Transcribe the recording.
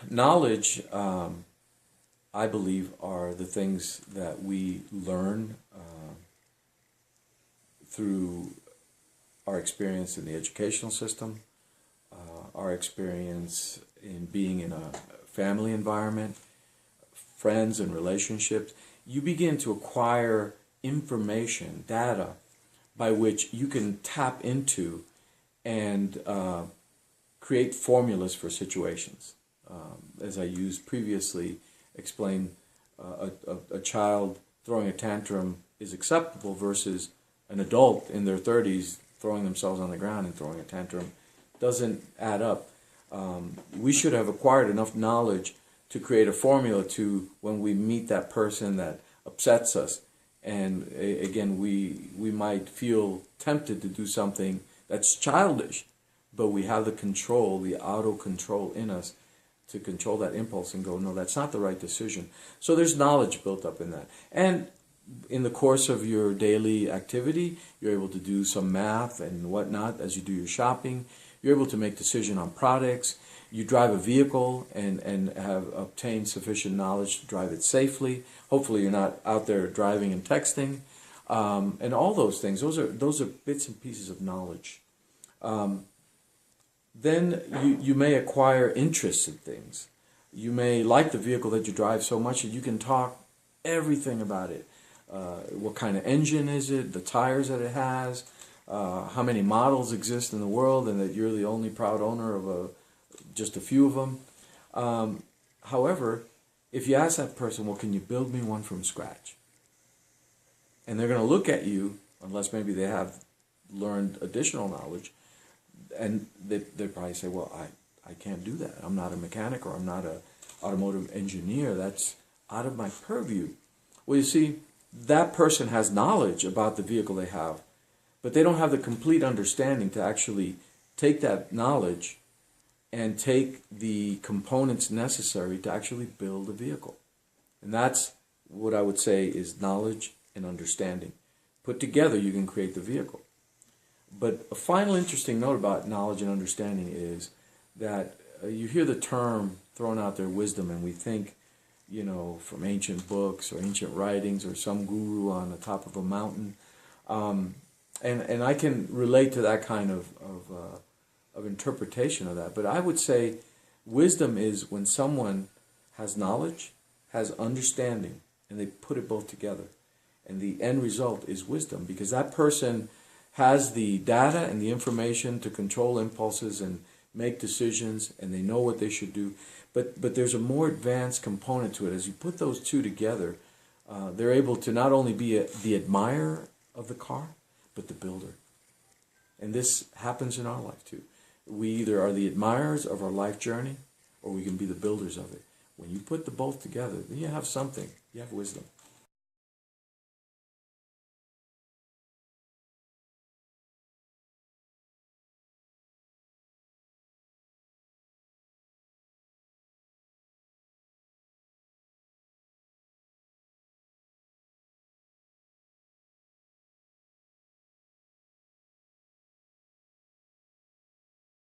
Knowledge, I believe, are the things that we learn through our experience in the educational system, our experience in being in a family environment, friends and relationships. You begin to acquire information, data, by which you can tap into and create formulas for situations. As I used previously, explain a child throwing a tantrum is acceptable versus an adult in their 30s throwing themselves on the ground and throwing a tantrum doesn't add up. We should have acquired enough knowledge to create a formula to when we meet that person that upsets us. And again, we might feel tempted to do something that's childish, but we have the control, the auto control in us to control that impulse and go, no, that's not the right decision. So there's knowledge built up in that. And in the course of your daily activity, you're able to do some math and whatnot as you do your shopping. You're able to make decisions on products. You drive a vehicle and have obtained sufficient knowledge to drive it safely. Hopefully you're not out there driving and texting. And all those things, those are bits and pieces of knowledge. Then you may acquire interest in things. You may like the vehicle that you drive so much that you can talk everything about it. What kind of engine is it, the tires that it has, how many models exist in the world, and that you're the only proud owner of just a few of them. However, if you ask that person, well, can you build me one from scratch? And they're going to look at you, unless maybe they have learned additional knowledge, and they probably say, well, I can't do that. I'm not a mechanic, or I'm not an automotive engineer. That's out of my purview. Well, you see, that person has knowledge about the vehicle they have, but they don't have the complete understanding to actually take that knowledge and take the components necessary to actually build a vehicle. And that's what I would say is knowledge and understanding. Put together, you can create the vehicle. But a final interesting note about knowledge and understanding is that you hear the term thrown out there, wisdom, and we think, from ancient books or ancient writings or some guru on the top of a mountain. And I can relate to that kind of interpretation of that. But I would say wisdom is when someone has knowledge, has understanding, and they put it both together. And the end result is wisdom, because that person has the data and the information to control impulses and make decisions, and they know what they should do. But there's a more advanced component to it. As you put those two together, they're able to not only be the admirer of the car, but the builder. And this happens in our life too. We either are the admirers of our life journey, or we can be the builders of it. When you put the both together, then you have something. You have wisdom.